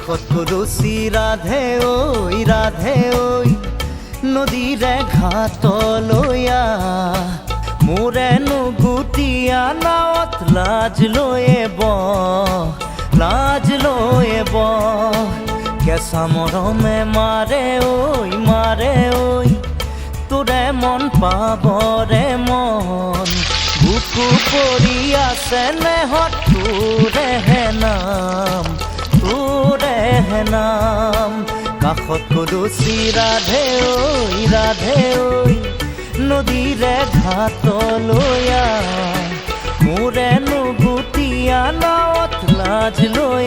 কাষত কলচি ৰাধে ঐ নদীৰে ঘাটলৈ মোৰেনো গুটিয়া নাৱত লাজ লৈয়ে কেঁচা মৰমে মাৰে ঐ তোৰে মন পাবৰে মন বুকু পৰি আছে নেহত তোৰেহে নাম কাষত কলচি ৰাধে ঐ নদীৰে ঘাটলৈ মোৰেনো গুটিয়া নাৱত লাজ লৈ